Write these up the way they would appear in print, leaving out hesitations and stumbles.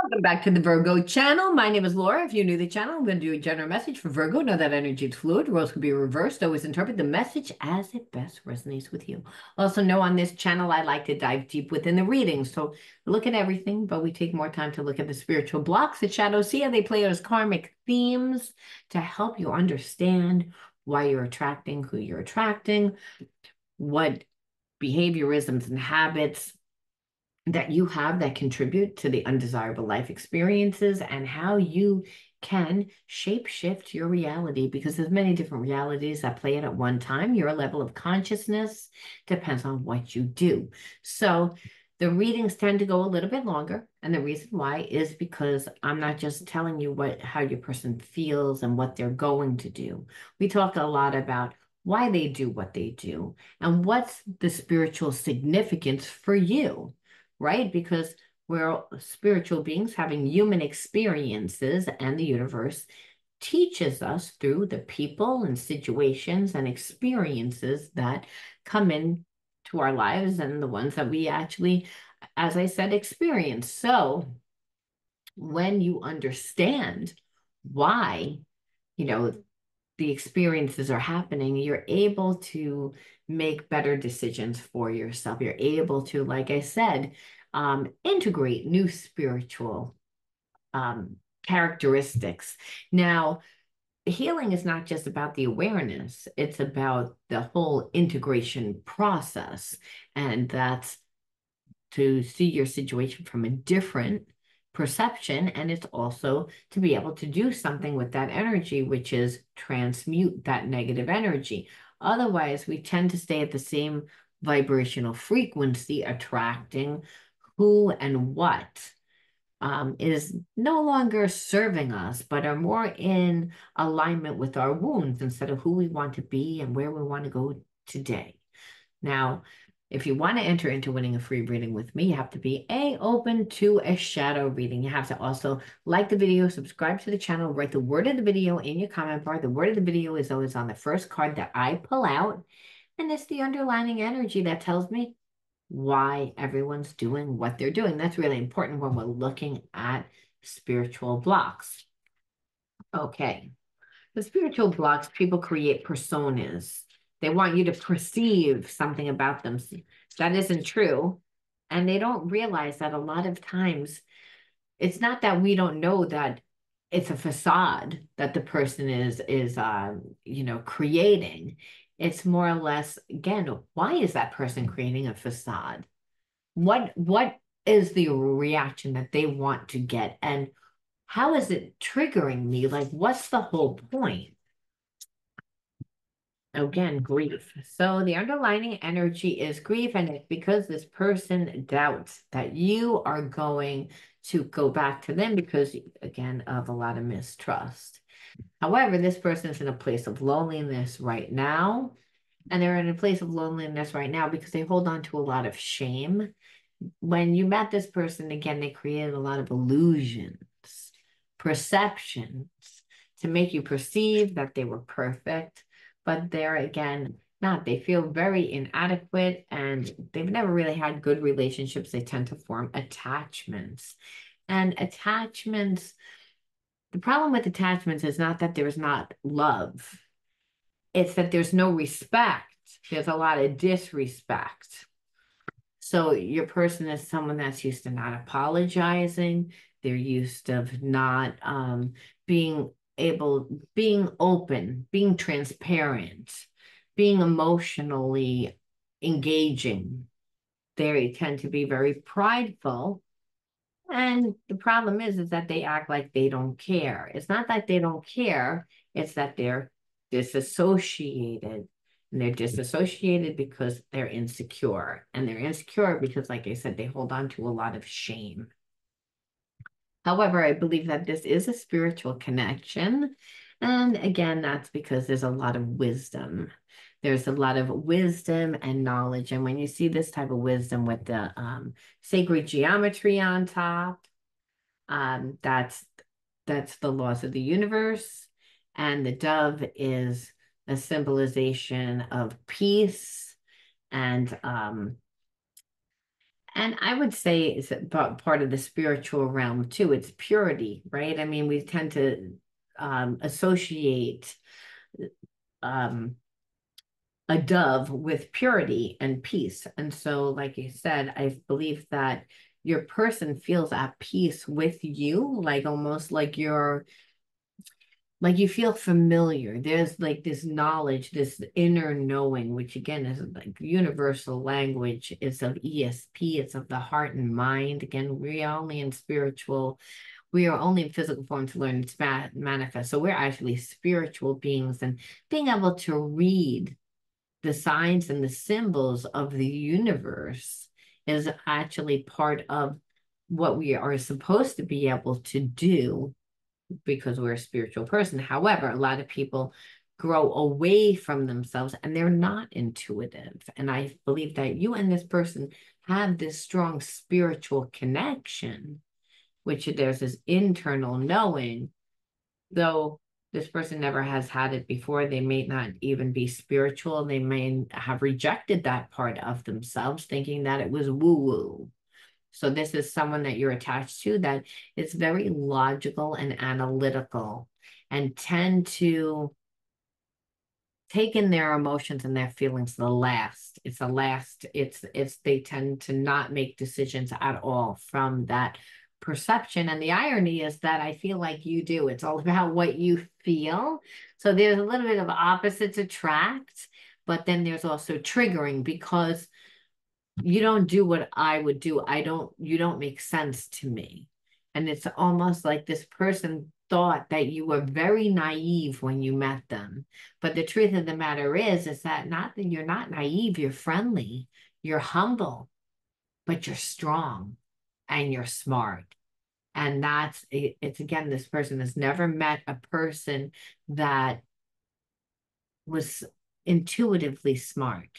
Welcome back to the Virgo channel. My name is Laura. If you're new to the channel, I'm going to do a general message for Virgo. Know that energy is fluid. Roles can be reversed. Always interpret the message as it best resonates with you. Also know on this channel, I like to dive deep within the readings. So look at everything, but we take more time to look at the spiritual blocks, the shadows, see how they play out as karmic themes to help you understand why you're attracting who you're attracting, what behaviorisms and habits that you have that contribute to the undesirable life experiences and how you can shape shift your reality because there's many different realities that play it at one time. Your level of consciousness depends on what you do. So the readings tend to go a little bit longer. And the reason why is because I'm not just telling you how your person feels and what they're going to do. We talk a lot about why they do what they do and what's the spiritual significance for you, right? Because we're spiritual beings having human experiences, and the universe teaches us through the people and situations and experiences that come in to our lives and the ones that we actually, as I said, experience. So when you understand why, you know, the experiences are happening, you're able to make better decisions for yourself. You're able to, like I said, integrate new spiritual um, characteristics. Now, healing is not just about the awareness, it's about the whole integration process. And that's to see your situation from a different perception. And it's also to be able to do something with that energy, which is transmute that negative energy. Otherwise, we tend to stay at the same vibrational frequency, attracting who and what is no longer serving us, but are more in alignment with our wounds instead of who we want to be and where we want to go today. Now, if you want to enter into winning a free reading with me, you have to be open to a shadow reading. You have to also like the video, subscribe to the channel, write the word of the video in your comment bar. The word of the video is always on the first card that I pull out, and it's the underlining energy that tells me why everyone's doing what they're doing. That's really important when we're looking at spiritual blocks. Okay. The spiritual blocks, people create personas. They want you to perceive something about them that isn't true. And they don't realize that a lot of times it's not that we don't know that it's a facade that the person is creating. It's more or less, again, why is that person creating a facade? What is the reaction that they want to get? And how is it triggering me? Like, what's the whole point? Again, grief. So the underlying energy is grief, and it's because this person doubts that you are going to go back to them because, again, of a lot of mistrust. However, this person is in a place of loneliness right now, and they're in a place of loneliness right now because they hold on to a lot of shame. When you met this person, again, they created a lot of illusions, perceptions to make you perceive that they were perfect, but they're again not. They feel very inadequate and they've never really had good relationships. They tend to form attachments. And attachments, the problem with attachments is not that there's not love, it's that there's no respect. There's a lot of disrespect. So your person is someone that's used to not apologizing. They're used of not being being open, being transparent, being emotionally engaging. They tend to be very prideful. And the problem is that they act like they don't care. It's not that they don't care, it's that they're disassociated. And they're disassociated because they're insecure. And they're insecure because, like I said, they hold on to a lot of shame. However, I believe that this is a spiritual connection. And again, that's because there's a lot of wisdom. There's a lot of wisdom and knowledge. And when you see this type of wisdom with the sacred geometry on top, um, that's that's the laws of the universe. And the dove is a symbolization of peace and And I would say it's about part of the spiritual realm too. It's purity, right? I mean, we tend to associate um, a dove with purity and peace. And so, like you said, I believe that your person feels at peace with you, like almost like you feel familiar. There's like this knowledge, this inner knowing, which again is like universal language. It's of ESP, it's of the heart and mind. Again, we are only in spiritual, we are only in physical form to learn to manifest. So we're actually spiritual beings, and being able to read the signs and the symbols of the universe is actually part of what we are supposed to be able to do because we're a spiritual person. However, a lot of people grow away from themselves and they're not intuitive. And I believe that you and this person have this strong spiritual connection, which there's this internal knowing, though this person never has had it before. They may not even be spiritual. They may have rejected that part of themselves, thinking that it was woo-woo. So this is someone that you're attached to that is very logical and analytical and tend to take in their emotions and their feelings the last. It's the last, it's they tend to not make decisions at all from that perception. And the irony is that I feel like you do. It's all about what you feel. So there's a little bit of opposites attract, but then there's also triggering because you don't do what I would do. You don't make sense to me. And it's almost like this person thought that you were very naive when you met them. But the truth of the matter is that not that you're not naive, you're friendly, you're humble, but you're strong and you're smart. And it's again, this person has never met a person that was intuitively smart.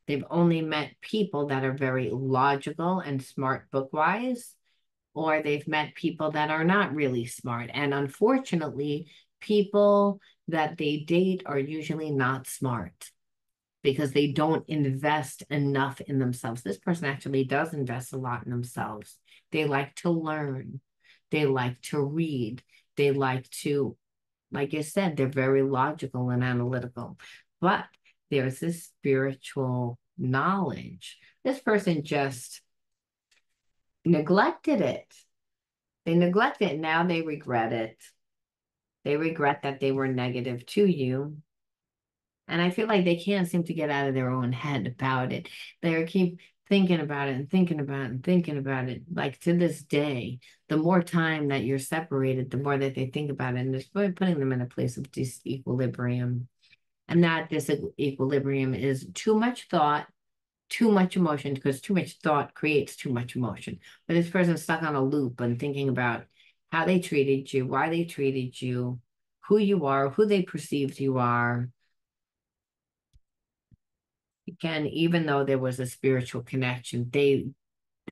They've only met people that are very logical and smart book-wise, or they've met people that are not really smart. And unfortunately, people that they date are usually not smart because they don't invest enough in themselves. This person actually does invest a lot in themselves. They like to learn, they like to read, they like to, like I said, they're very logical and analytical. But there's this spiritual knowledge. This person just neglected it. They neglect it. Now they regret it. They regret that they were negative to you. And I feel like they can't seem to get out of their own head about it. They keep thinking about it and thinking about it and thinking about it. Like to this day, the more time that you're separated, the more that they think about it. And it's putting them in a place of disequilibrium. And that disequilibrium is too much thought, too much emotion, because too much thought creates too much emotion. But this person's stuck on a loop and thinking about how they treated you, why they treated you, who you are, who they perceived you are. Again, even though there was a spiritual connection,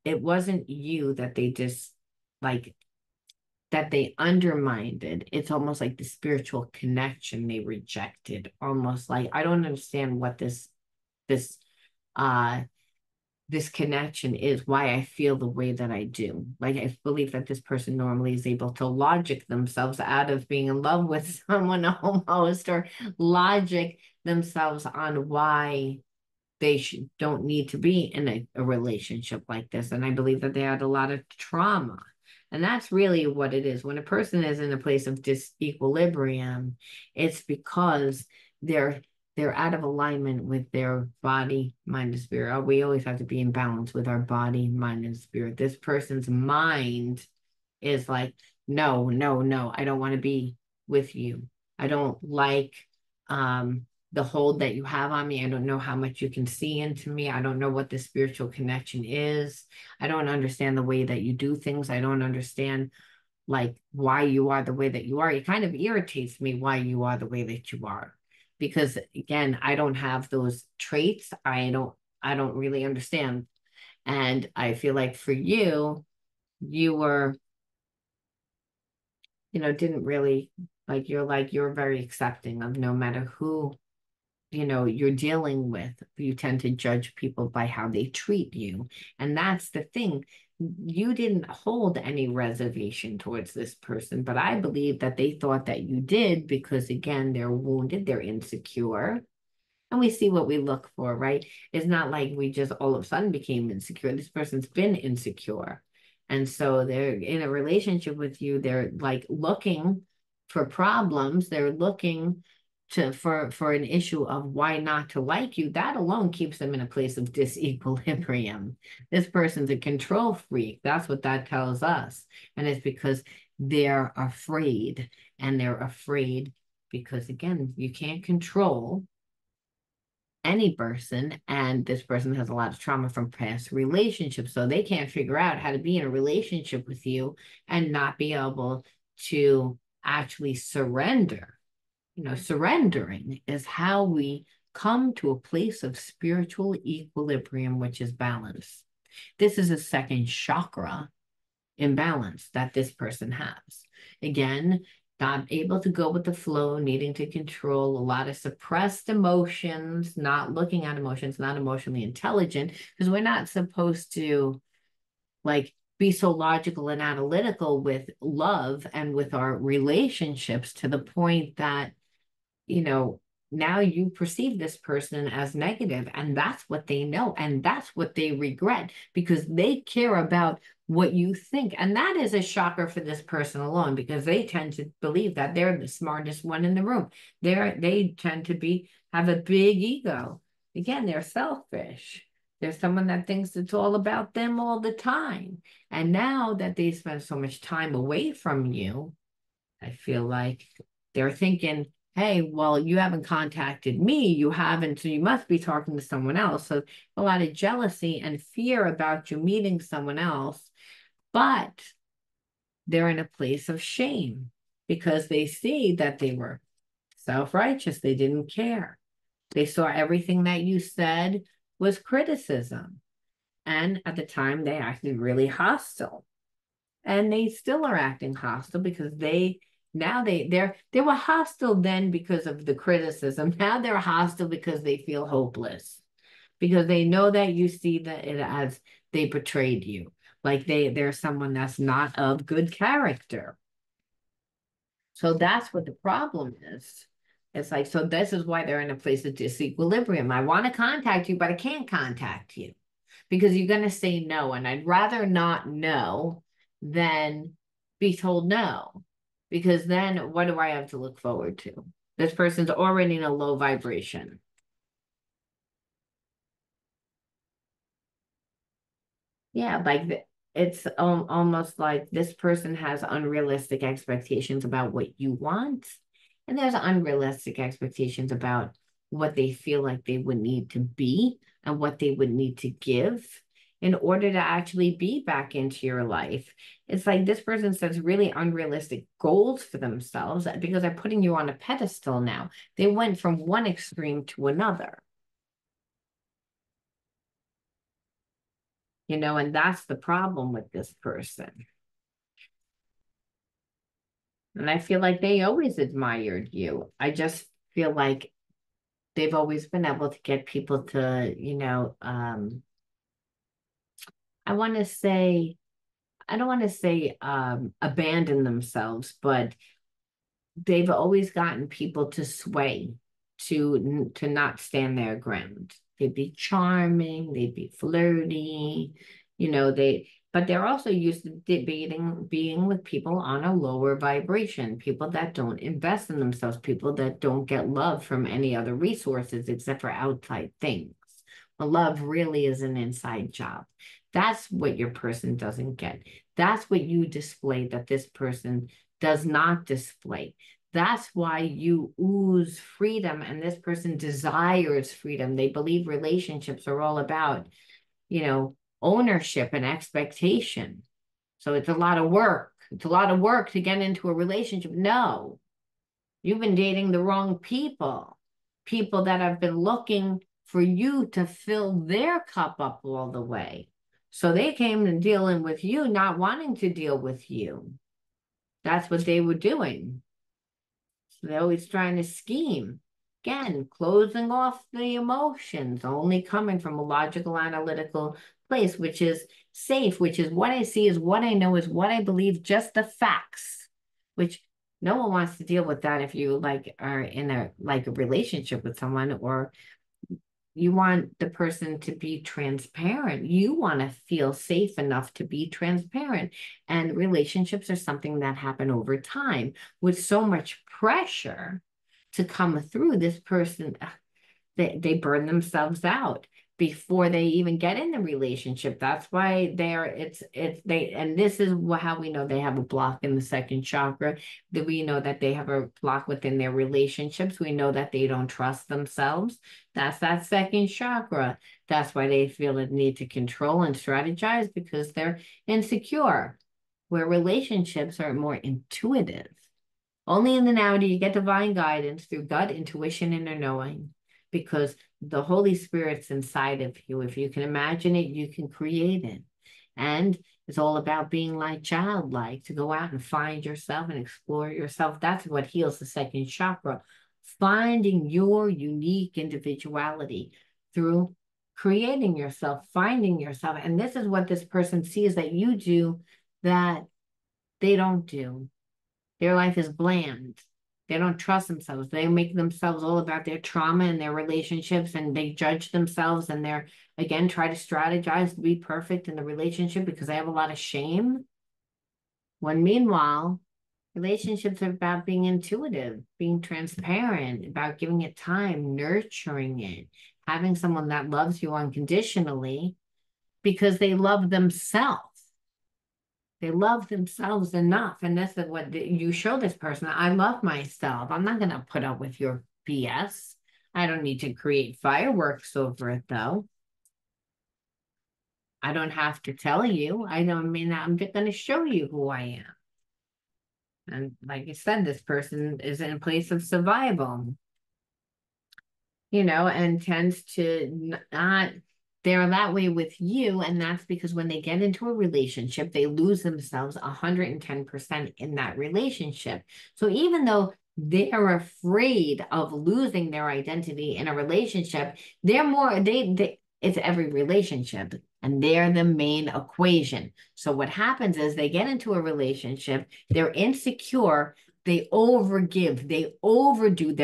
it wasn't you that they just like that they undermined it. It's almost like the spiritual connection they rejected. Almost like I don't understand what this uh this connection is, why I feel the way that I do. Like I believe that this person normally is able to logic themselves out of being in love with someone almost, or logic themselves on why they don't need to be in a relationship like this. And I believe that they had a lot of trauma. And that's really what it is. When a person is in a place of disequilibrium, it's because they're they're out of alignment with their body, mind, and spirit. We always have to be in balance with our body, mind, and spirit. This person's mind is like, no, no, no, I don't want to be with you. I don't like the hold that you have on me. I don't know how much you can see into me. I don't know what the spiritual connection is. I don't understand the way that you do things. I don't understand like why you are the way that you are. It kind of irritates me why you are the way that you are. Because again, I don't have those traits. I don't really understand. And I feel like for you, you were, didn't really like you're very accepting of no matter who you're dealing with. You tend to judge people by how they treat you. And that's the thing. You didn't hold any reservation towards this person, but I believe that they thought that you did because, again, they're wounded, they're insecure. And we see what we look for, right? It's not like we just all of a sudden became insecure. This person's been insecure. And so they're in a relationship with you. They're like looking for problems. They're looking for an issue of why not to like you. That alone keeps them in a place of disequilibrium. This person's a control freak. That's what that tells us. And it's because they're afraid. And they're afraid because, again, you can't control any person, and this person has a lot of trauma from past relationships, so they can't figure out how to be in a relationship with you and not be able to actually surrender. Surrendering is how we come to a place of spiritual equilibrium, which is balance. This is a second chakra imbalance that this person has. Again, not able to go with the flow, needing to control a lot of suppressed emotions, not looking at emotions, not emotionally intelligent, because we're not supposed to like be so logical and analytical with love and with our relationships to the point that you know, now you perceive this person as negative, and that's what they know, and that's what they regret because they care about what you think. And that is a shocker for this person alone because they tend to believe that they're the smartest one in the room. They tend to have a big ego. Again, they're selfish. There's someone that thinks it's all about them all the time. And now that they spend so much time away from you, I feel like they're thinking, hey, well, you haven't contacted me. You haven't, so you must be talking to someone else. So a lot of jealousy and fear about you meeting someone else, but they're in a place of shame because they see that they were self-righteous. They didn't care. They saw everything that you said was criticism. And at the time, they acted really hostile. And they still are acting hostile because they were hostile then because of the criticism. Now they're hostile because they feel hopeless because they know that you see that it as they betrayed you, like they're someone that's not of good character. So that's what the problem is. It's like, so this is why they're in a place of disequilibrium. I want to contact you, but I can't contact you because you're going to say no. And I'd rather not know than be told no, because then what do I have to look forward to? This person's already in a low vibration. Yeah, like it's almost like this person has unrealistic expectations about what you want, and there's unrealistic expectations about what they feel like they would need to be and what they would need to give in order to actually be back into your life. It's like this person sets really unrealistic goals for themselves because they're putting you on a pedestal now. They went from one extreme to another. And that's the problem with this person. And I feel like they always admired you. I just feel like they've always been able to get people to, I want to say, I don't want to say abandon themselves, but they've always gotten people to sway to not stand their ground. They'd be charming, they'd be flirty, but they're also used to debating being with people on a lower vibration, people that don't invest in themselves, people that don't get love from any other resources except for outside things. Well, love really is an inside job. That's what your person doesn't get. That's what you display that this person does not display. That's why you ooze freedom and this person desires freedom. They believe relationships are all about, ownership and expectation. So it's a lot of work. It's a lot of work to get into a relationship. No, you've been dating the wrong people, people that have been looking for you to fill their cup up all the way. So they came to dealing with you, not wanting to deal with you. That's what they were doing. So they're always trying to scheme. Again, closing off the emotions, only coming from a logical, analytical place, which is safe, which is what I see is what I know is what I believe, just the facts, which no one wants to deal with that if you like are in a like a relationship with someone, or you want the person to be transparent. You want to feel safe enough to be transparent. And relationships are something that happen over time with so much pressure to come through. This person, they burn themselves out before they even get in the relationship. That's why and this is how we know they have a block in the second chakra, that we know that they have a block within their relationships. We know that they don't trust themselves. That's that second chakra. That's why they feel the need to control and strategize, because they're insecure, where relationships are more intuitive. Only in the now do you get divine guidance through gut, intuition, and inner knowing, because the Holy Spirit's inside of you. If you can imagine it, you can create it. And it's all about being like childlike, to go out and find yourself and explore yourself. That's what heals the second chakra, finding your unique individuality through creating yourself, finding yourself. And this is what this person sees that you do that they don't do. Their life is bland. They don't trust themselves. They make themselves all about their trauma and their relationships, and they judge themselves, and they're, again, try to strategize to be perfect in the relationship because they have a lot of shame. When meanwhile, relationships are about being intuitive, being transparent, about giving it time, nurturing it, having someone that loves you unconditionally because they love themselves. They love themselves enough. And this is what you show this person. I love myself. I'm not going to put up with your BS. I don't need to create fireworks over it, though. I don't have to tell you. I don't mean I'm just going to show you who I am. And like I said, this person is in a place of survival, and tends to not, they're that way with you. And that's because when they get into a relationship, they lose themselves 110% in that relationship. So even though they're afraid of losing their identity in a relationship, they're more, it's every relationship. And they're the main equation. So what happens is they get into a relationship, they're insecure, they overgive, they overdo,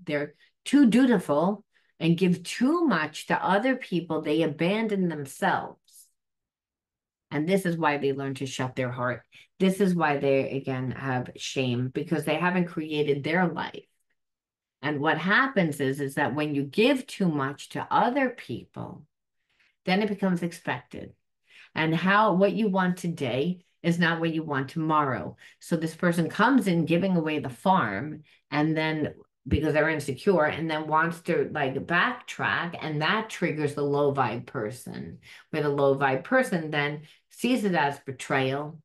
they're too dutiful and give too much to other people, they abandon themselves. And this is why they learn to shut their heart. This is why they, again, have shame, because they haven't created their life. And what happens is that when you give too much to other people, then it becomes expected. And what you want today is not what you want tomorrow. So this person comes in giving away the farm, and then because they're insecure, and then wants to like backtrack, and that triggers the low vibe person, where the low vibe person then sees it as betrayal,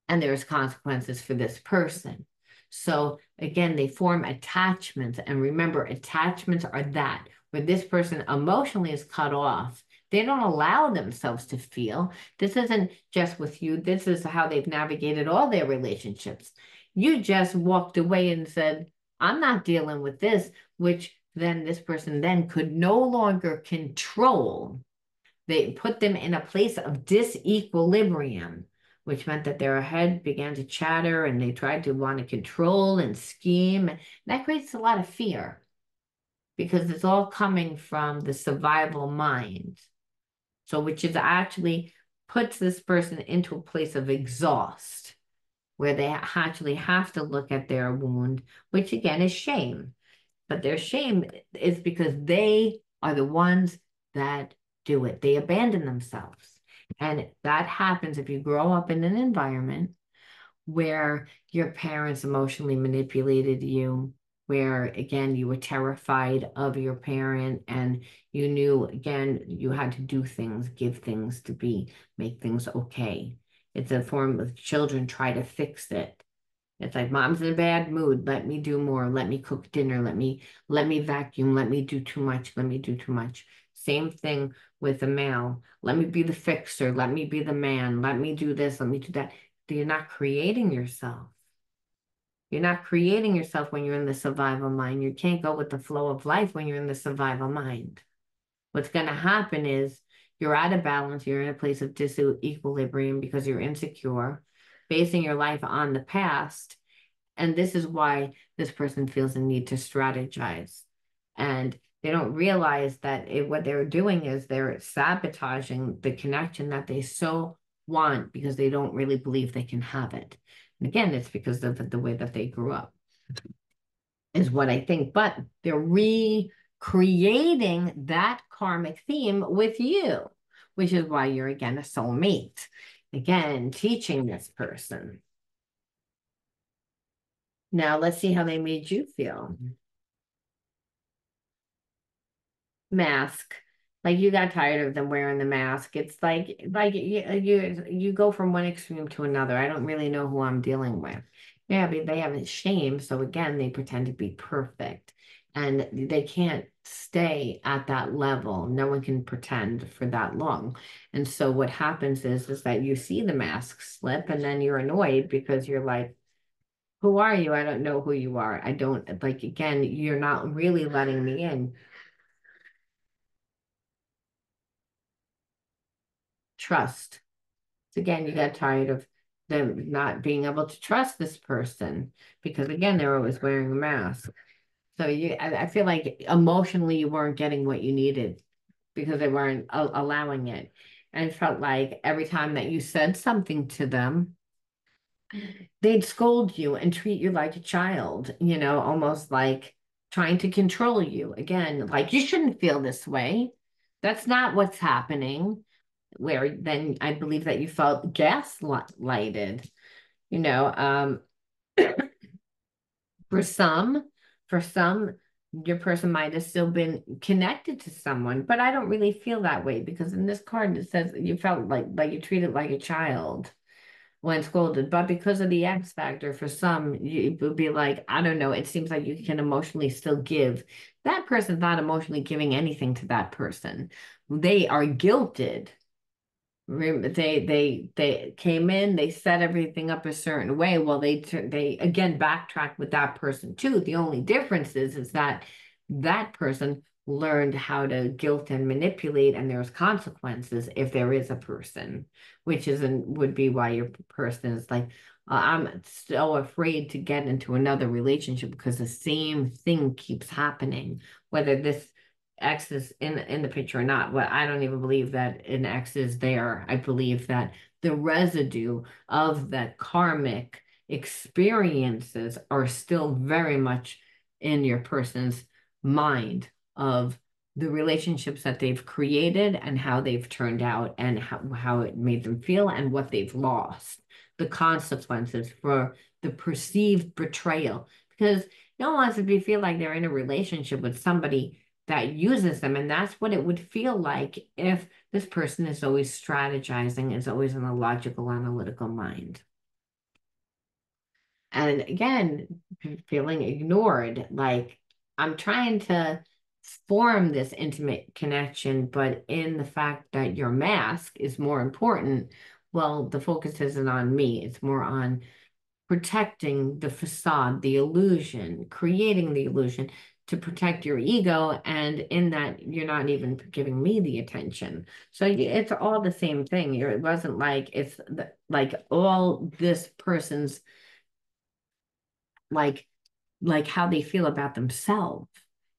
and there's consequences for this person. So again, they form attachments. And remember, attachments are that where this person emotionally is cut off. They don't allow themselves to feel. This isn't just with you. This is how they've navigated all their relationships. You just walked away and said, I'm not dealing with this, which then this person then could no longer control. They put them in a place of disequilibrium, which meant that their head began to chatter and they tried to want to control and scheme. That creates a lot of fear because it's all coming from the survival mind. So, which is actually puts this person into a place of exhaust, where they actually have to look at their wound, which again is shame. But their shame is because they are the ones that do it. They abandon themselves. And that happens if you grow up in an environment where your parents emotionally manipulated you, where again, you were terrified of your parent and you knew, again, you had to do things, give things to make things okay. It's a form of children try to fix it. It's like mom's in a bad mood. Let me do more. Let me cook dinner. Let me vacuum. Let me do too much. Let me do too much. Same thing with the male. Let me be the fixer. Let me be the man. Let me do this. Let me do that. You're not creating yourself. You're not creating yourself when you're in the survival mind. You can't go with the flow of life when you're in the survival mind. What's going to happen is you're out of balance. You're in a place of disequilibrium because you're insecure, basing your life on the past. And this is why this person feels the need to strategize. And they don't realize that what they're doing is they're sabotaging the connection that they so want because they don't really believe they can have it. And again, it's because of the way that they grew up, is what I think. But they're recreating that karmic theme with you, which is why you're again a soulmate. Again, teaching this person. Now let's see how they made you feel. Mask. Like you got tired of them wearing the mask. It's like you go from one extreme to another. I don't really know who I'm dealing with. Yeah, but they have shame, so again, they pretend to be perfect, and they can't stay at that level. No one can pretend for that long. And so what happens is that you see the mask slip, and then you're annoyed because you're like, who are you? I don't know who you are. I don't like, again, you're not really letting me in. Trust. So again, you got tired of them not being able to trust this person because again, they're always wearing a mask. So I feel like emotionally you weren't getting what you needed because they weren't allowing it. And it felt like every time that you said something to them, they'd scold you and treat you like a child, almost like trying to control you. Again, like you shouldn't feel this way. That's not what's happening. Where then I believe that you felt gaslighted, you know. For some, for some, your person might have still been connected to someone, but I don't really feel that way because in this card it says you felt like you treated like a child when scolded. But because of the X factor, for some, it would be like, I don't know, it seems like you can emotionally still give. That person's not emotionally giving anything to that person. They are guilted. They came in, they set everything up a certain way. Well, they again backtracked with that person too. The only difference is that that person learned how to guilt and manipulate, and there's consequences if there is a person, which isn't would be why your person is like, I'm so afraid to get into another relationship because the same thing keeps happening, whether this X is in the picture or not. Well, I don't even believe that an X is there. I believe that the residue of that karmic experiences are still very much in your person's mind of the relationships that they've created and how they've turned out and how it made them feel and what they've lost, the consequences for the perceived betrayal. Because no one wants to feel like they're in a relationship with somebody that uses them. And that's what it would feel like if this person is always strategizing, is always in a logical, analytical mind. And again, feeling ignored, like I'm trying to form this intimate connection, but in the fact that your mask is more important, well, the focus isn't on me, it's more on protecting the facade, the illusion, creating the illusion to protect your ego. And in that, you're not even giving me the attention. So it's all the same thing. It wasn't like like all this person's like how they feel about themselves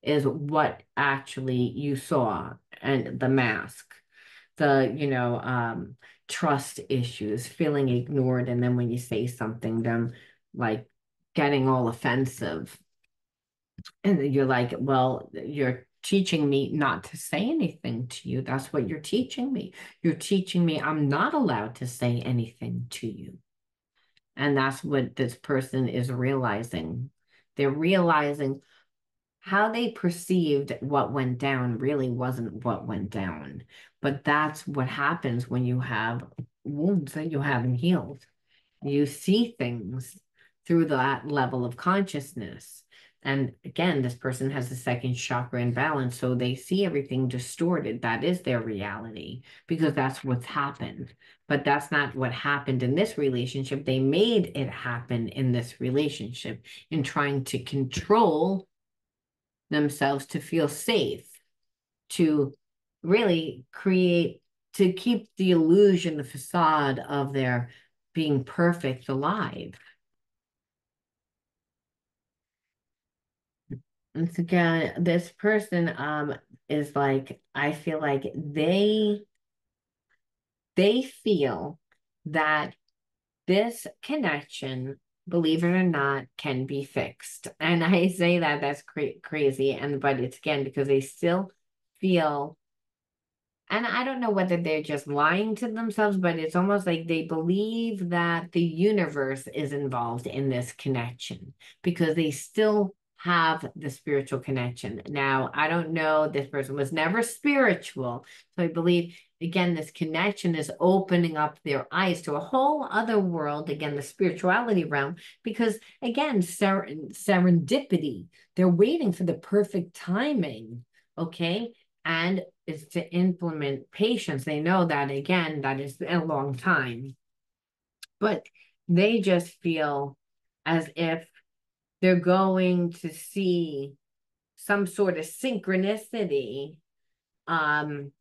is what actually you saw and the mask, the trust issues, feeling ignored, and then when you say something them like getting all offensive, and you're like, well, you're teaching me not to say anything to you. That's what you're teaching me. You're teaching me I'm not allowed to say anything to you. And that's what this person is realizing. They're realizing how they perceived what went down really wasn't what went down. But that's what happens when you have wounds that you haven't healed. You see things through that level of consciousness. And again, this person has the second chakra imbalance, so they see everything distorted. That is their reality because that's what's happened. But that's not what happened in this relationship. They made it happen in this relationship in trying to control themselves to feel safe, to really create, to keep the illusion, the facade of their being perfect alive. Once again, this person is like, I feel like they feel that this connection, believe it or not, can be fixed. And I say that that's crazy, and but it's again because they still feel, and I don't know whether they're just lying to themselves, but it's almost like they believe that the universe is involved in this connection because they still have the spiritual connection. Now, I don't know, this person was never spiritual. So I believe, again, this connection is opening up their eyes to a whole other world, again, the spirituality realm, because, again, serendipity, they're waiting for the perfect timing. Okay. And is to implement patience. They know that, again, that is a long time, but they just feel as if they're going to see some sort of synchronicity um,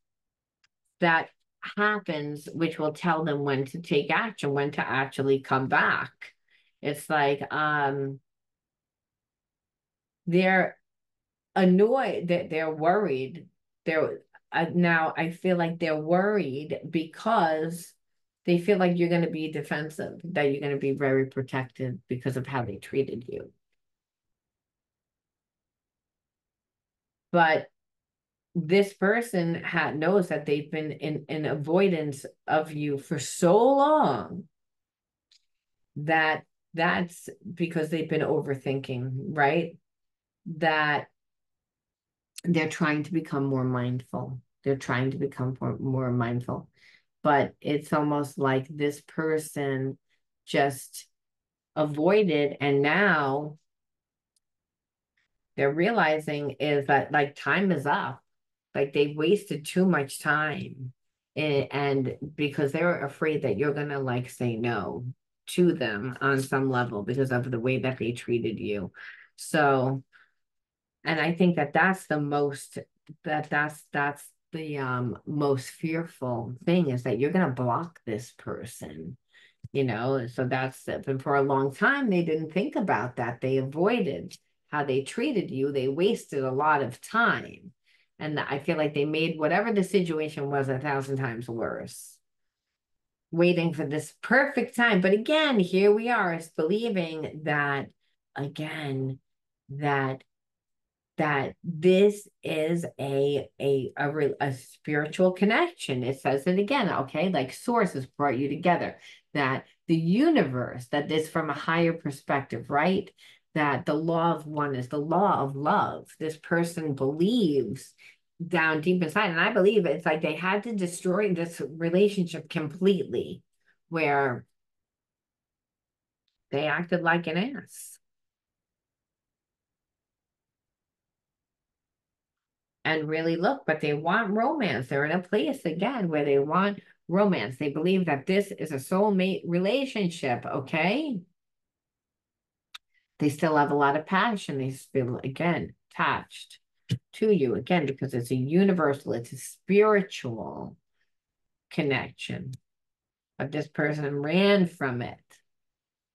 that happens, which will tell them when to take action, when to actually come back. It's like they're annoyed, that they're worried. They're now I feel like they're worried because they feel like you're going to be defensive, that you're going to be very protective because of how they treated you. But this person knows that they've been in avoidance of you for so long that that's because they've been overthinking, right? That they're trying to become more mindful. They're trying to become more mindful. But it's almost like this person just avoided, and now they're realizing is that like time is up. Like they've wasted too much time. And because they're afraid that you're gonna like say no to them on some level because of the way that they treated you. So, and I think that that's the most, that's the most fearful thing, is that you're going to block this person, you know. So that's it. And for a long time they didn't think about that. They avoided how they treated you. They wasted a lot of time, and I feel like they made whatever the situation was 1,000 times worse, waiting for this perfect time. But again, here we are, is believing that, again, that this is a spiritual connection. It says it again, okay, like sources brought you together, that the universe, that this from a higher perspective, right? That the law of one is the law of love. This person believes down deep inside, and I believe it's like they had to destroy this relationship completely, where they acted like an ass. And really look, but they want romance. They're in a place again where they want romance. They believe that this is a soulmate relationship, okay? They still have a lot of passion. They feel, again, attached to you, again, because it's a universal, it's a spiritual connection. But this person ran from it.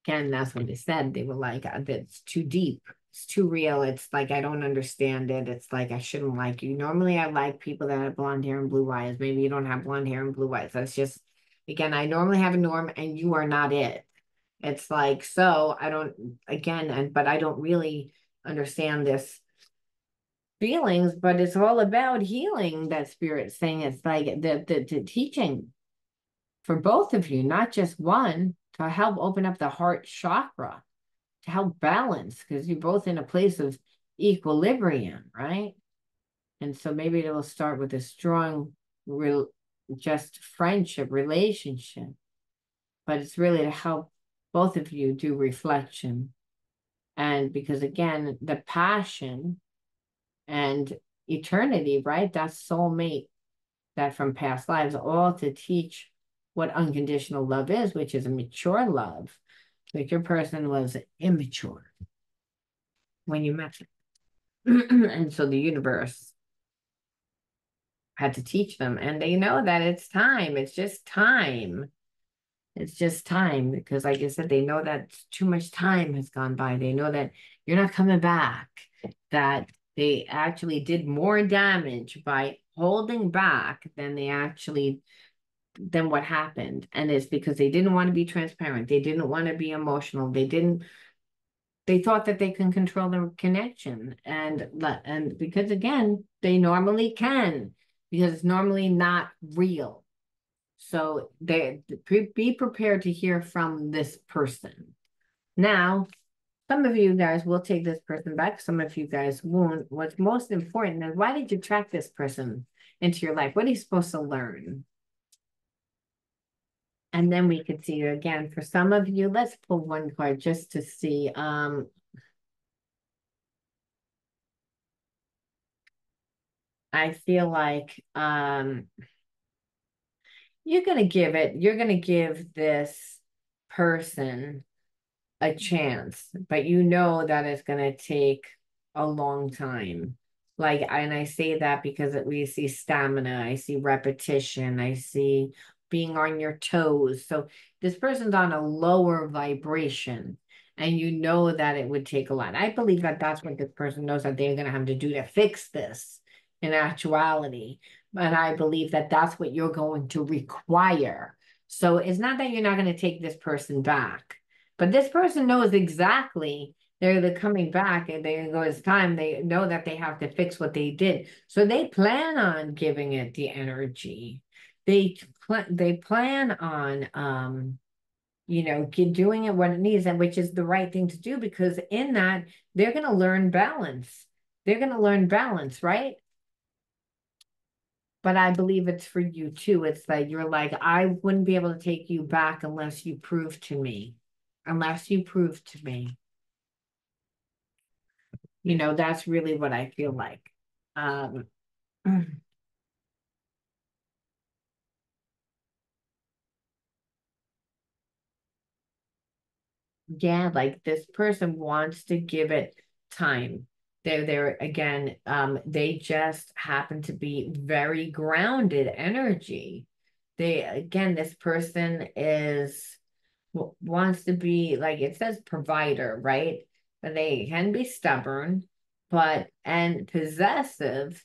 Again, that's what they said. They were like, that's too deep. It's too real. It's like, I don't understand it. It's like, I shouldn't like you. Normally, I like people that have blonde hair and blue eyes. Maybe you don't have blonde hair and blue eyes. That's just, again, I normally have a norm and you are not it. It's like, so I don't, again, but I don't really understand this feelings, but it's all about healing, that spirit saying. It's like the teaching for both of you, not just one, to help open up the heart chakra, to help balance, because you're both in a place of equilibrium, right? And so maybe it will start with a strong, real, just friendship, relationship, but it's really to help both of you do reflection. And because again, the passion and eternity, right? That's soulmate, that from past lives, all to teach what unconditional love is, which is a mature love. Like your person was immature when you met them. And so the universe had to teach them. And they know that it's time. It's just time. It's just time because, like I said, they know that too much time has gone by. They know that you're not coming back, that they actually did more damage by holding back than what happened. And it's because they didn't want to be transparent. They didn't want to be emotional. They thought that they can control the connection. And because again, they normally can, because it's normally not real. So be prepared to hear from this person. Now, some of you guys will take this person back. Some of you guys won't. What's most important is, why did you attract this person into your life? What are you supposed to learn? And then we can see again, for some of you, let's pull one card just to see. I feel like you're gonna give this person a chance, but you know that it's going to take a long time. And I say that because we see stamina, I see repetition, I see being on your toes. So this person's on a lower vibration, and you know that it would take a lot. I believe that that's what this person knows that they're going to have to do to fix this in actuality. And I believe that that's what you're going to require. So it's not that you're not going to take this person back, but this person knows exactly they're coming back, and they go, it's time. They know that they have to fix what they did. So they plan on giving it the energy. They plan on doing it what it needs, and which is the right thing to do, because in that they're gonna learn balance. They're gonna learn balance, right? But I believe it's for you too. It's like you're like, I wouldn't be able to take you back unless you prove to me. Unless you prove to me. That's really what I feel like. Um, yeah, like this person wants to give it time. They're again, they just happen to be very grounded energy. This person wants to be, like it says, provider, right? But they can be stubborn, and possessive,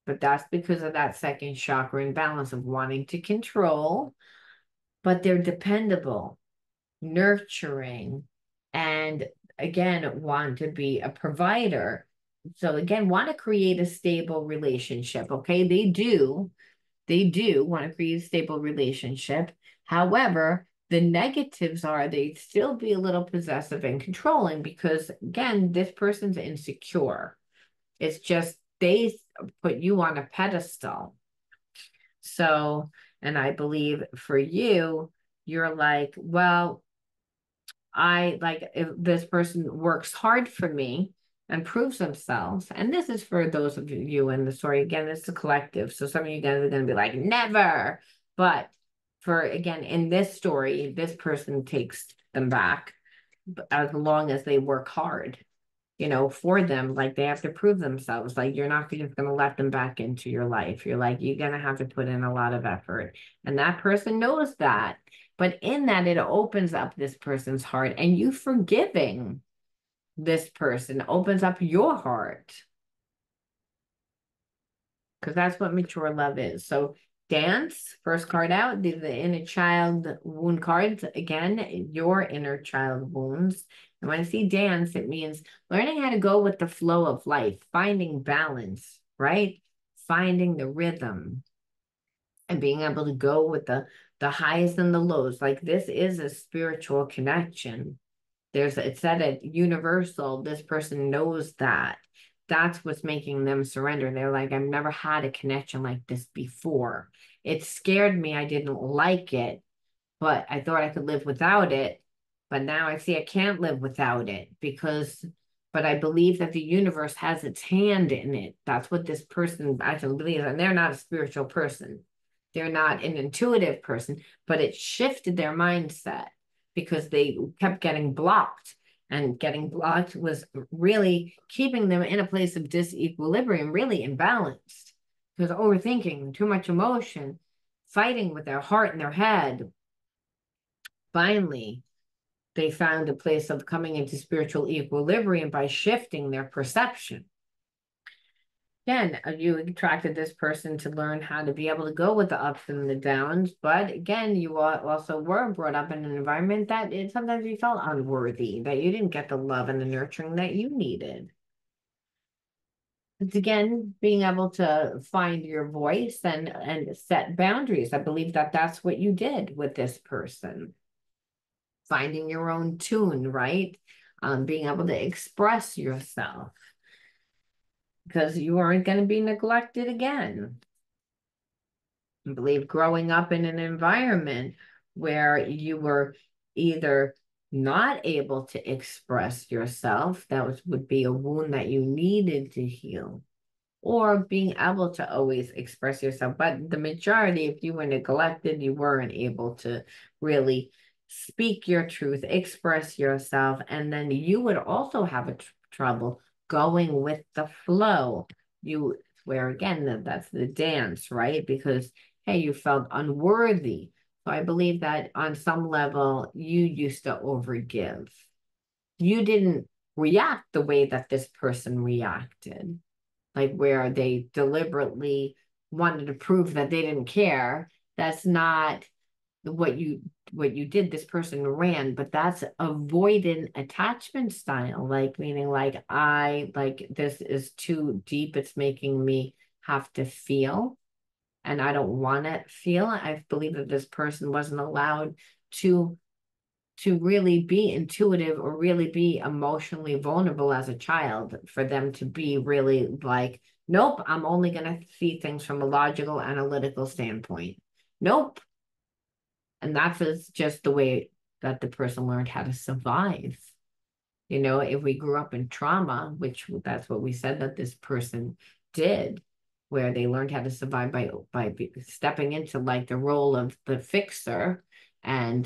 but that's because of that second chakra imbalance of wanting to control, but they're dependable, nurturing, and again, want to be a provider. So again, want to create a stable relationship. Okay, they do want to create a stable relationship. However, the negatives are they'd still be a little possessive and controlling, because again, this person's insecure. It's just they put you on a pedestal. So, and I believe for you, you're like, well, I like, if this person works hard for me and proves themselves. And this is for those of you in the story. Again, it's a collective. So some of you guys are going to be like, never. But for, again, in this story, this person takes them back as long as they work hard, for them. Like they have to prove themselves. Like you're not just going to let them back into your life. You're going to have to put in a lot of effort. And that person knows that. But in that, it opens up this person's heart, and you forgiving this person opens up your heart, because that's what mature love is. So dance, first card out, the inner child wound cards. Again, your inner child wounds. And when I see dance, it means learning how to go with the flow of life, finding balance, right? Finding the rhythm and being able to go with the highs and the lows. Like this is a spiritual connection. It said it universal. This person knows that. That's what's making them surrender. They're like, I've never had a connection like this before. It scared me. I didn't like it, but I thought I could live without it. But now I see I can't live without it but I believe that the universe has its hand in it. That's what this person actually believes. And they're not a spiritual person. They're not an intuitive person, but it shifted their mindset because they kept getting blocked. And getting blocked was really keeping them in a place of disequilibrium, really imbalanced. Because overthinking, too much emotion, fighting with their heart and their head. Finally, they found a place of coming into spiritual equilibrium by shifting their perception. Again, you attracted this person to learn how to be able to go with the ups and the downs, but again, you also were brought up in an environment that sometimes you felt unworthy, that you didn't get the love and the nurturing that you needed. It's again being able to find your voice and set boundaries. I believe that that's what you did with this person. Finding your own tune, right? Being able to express yourself because you aren't going to be neglected again. I believe growing up in an environment where you were either not able to express yourself, would be a wound that you needed to heal, or being able to always express yourself. But the majority, if you were neglected, you weren't able to really speak your truth, express yourself, and then you would also have trouble going with the flow. Where again, that's the dance, right? Because, hey, you felt unworthy. So I believe that on some level, you used to overgive. You didn't react the way that this person reacted, like where they deliberately wanted to prove that they didn't care. That's not what you did. This person ran, but that's avoidant attachment style, like meaning like I like this is too deep. It's making me have to feel, and I don't want to feel. I believe that this person wasn't allowed to really be intuitive or really be emotionally vulnerable as a child, for them to be really like, nope, I'm only going to see things from a logical, analytical standpoint. Nope. And that was just the way that the person learned how to survive. You know, if we grew up in trauma, which that's what we said that this person did, where they learned how to survive by stepping into like the role of the fixer, and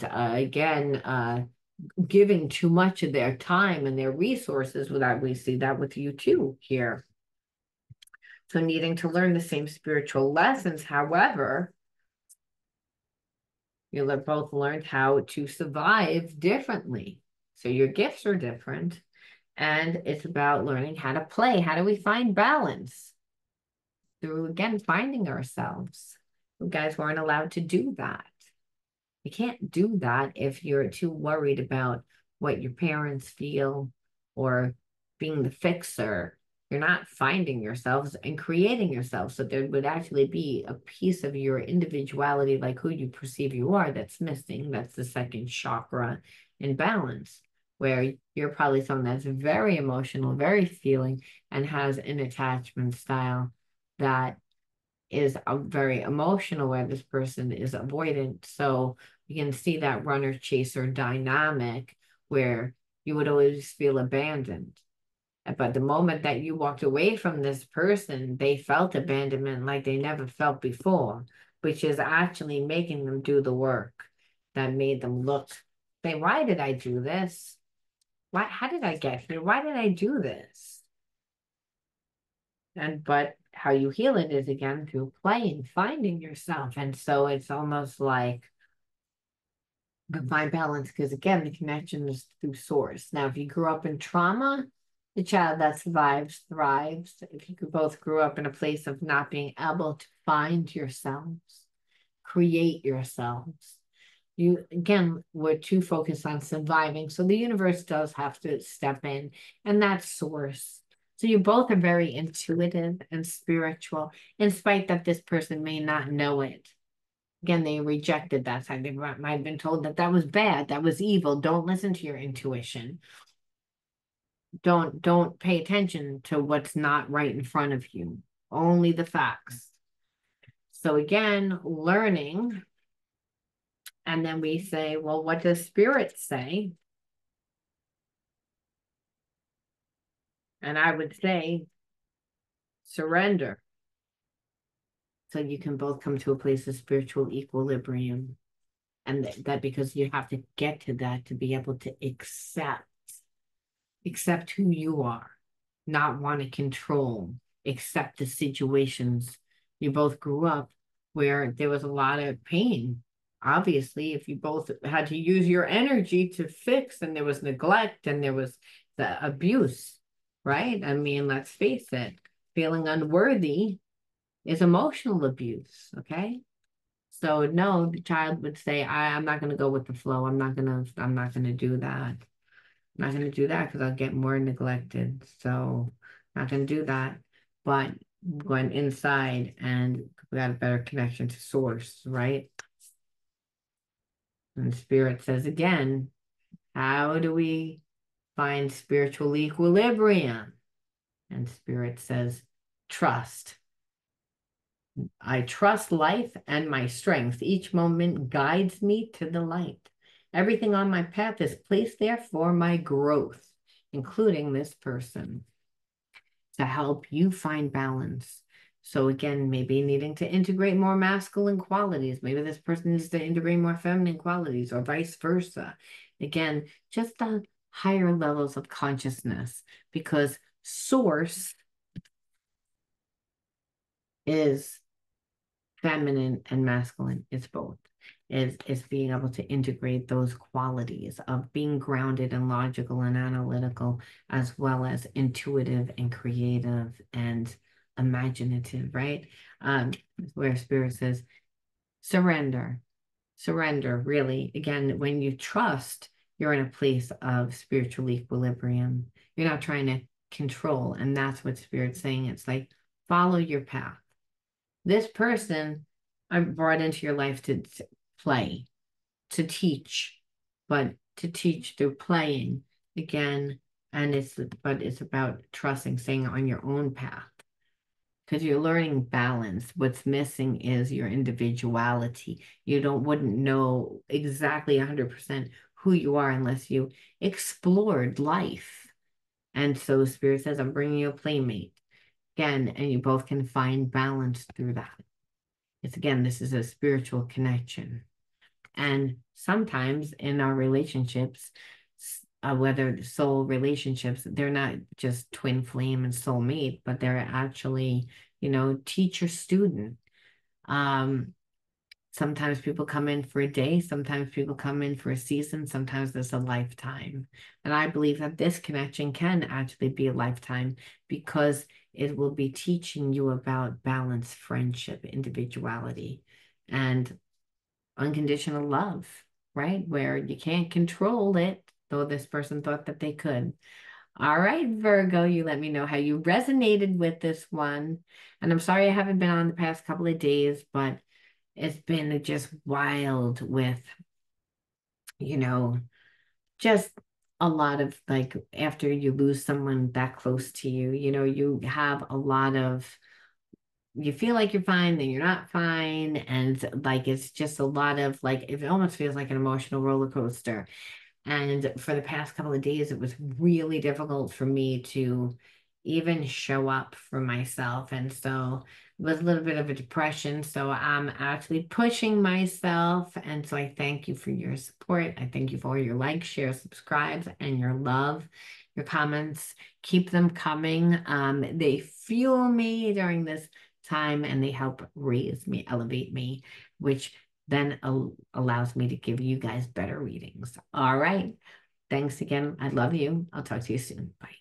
giving too much of their time and their resources. Without, we see that with you too here. So needing to learn the same spiritual lessons, however, you both learned how to survive differently. So your gifts are different. And it's about learning how to play. How do we find balance? Through, again, finding ourselves. You guys weren't allowed to do that. You can't do that if you're too worried about what your parents feel or being the fixer. You're not finding yourselves and creating yourself. So there would actually be a piece of your individuality, like who you perceive you are, that's missing. That's the second chakra in balance, where you're probably someone that's very emotional, very feeling, and has an attachment style that is a very emotional, where this person is avoidant. So you can see that runner chaser dynamic where you would always feel abandoned. But the moment that you walked away from this person, they felt abandonment like they never felt before, which is actually making them do the work that made them look, say, why did I do this? How did I get here? Why did I do this? But how you heal it is again through playing, finding yourself. And so it's almost like find balance, because again, the connection is through source. Now, if you grew up in trauma, the child that survives thrives. If you both grew up in a place of not being able to find yourselves, create yourselves, you again were too focused on surviving. So the universe does have to step in, and that's source. So you both are very intuitive and spiritual, in spite that this person may not know it. Again, they rejected that side. They might have been told that that was bad, that was evil. Don't listen to your intuition. Don't pay attention to what's not right in front of you. Only the facts. So again, learning. And then we say, well, what does spirit say? And I would say surrender. So you can both come to a place of spiritual equilibrium. And that because you have to get to that to be able to accept who you are, not want to control, accept the situations. You both grew up where there was a lot of pain. Obviously, if you both had to use your energy to fix, and there was neglect and there was the abuse, right? I mean, let's face it, feeling unworthy is emotional abuse, okay? So no, the child would say, I'm not gonna go with the flow. I'm not gonna do that. I'm not gonna do that because I'll get more neglected. So I'm not gonna do that. But going inside and we got a better connection to source, right? And spirit says again, how do we find spiritual equilibrium? And spirit says, trust. I trust life and my strength. Each moment guides me to the light. Everything on my path is placed there for my growth, including this person, to help you find balance. So again, maybe needing to integrate more masculine qualities. Maybe this person needs to integrate more feminine qualities or vice versa. Again, just the higher levels of consciousness, because source is feminine and masculine. It's both. Is being able to integrate those qualities of being grounded and logical and analytical, as well as intuitive and creative and imaginative, right? Where spirit says, surrender, surrender, really. Again, when you trust, you're in a place of spiritual equilibrium. You're not trying to control. And that's what spirit's saying. It's like, follow your path. This person I brought into your life to play, to teach, but to teach through playing again. And it's about trusting, staying on your own path because you're learning balance. What's missing is your individuality. You wouldn't know exactly 100% who you are unless you explored life. And so Spirit says, I'm bringing you a playmate again, and you both can find balance through that. It's again, this is a spiritual connection. And sometimes in our relationships, whether soul relationships, they're not just twin flame and soulmate, but they're actually, teacher student. Sometimes people come in for a day, sometimes people come in for a season, sometimes there's a lifetime. And I believe that this connection can actually be a lifetime because it will be teaching you about balance, friendship, individuality, and unconditional love, right? Where you can't control it, though this person thought that they could. All right, Virgo, you let me know how you resonated with this one. And I'm sorry I haven't been on the past couple of days, but it's been just wild with, you know, just a lot of like after you lose someone that close to you, you have a lot of, you feel like you're fine, then you're not fine. And like, it's just a lot of like, it almost feels like an emotional roller coaster. And for the past couple of days, it was really difficult for me to even show up for myself. And so it was a little bit of a depression. So I'm actually pushing myself. And so I thank you for your support. I thank you for your likes, shares, subscribes, and your love, your comments. Keep them coming. They fuel me during this time and they help raise me, elevate me, which then allows me to give you guys better readings. All right. Thanks again. I love you. I'll talk to you soon. Bye.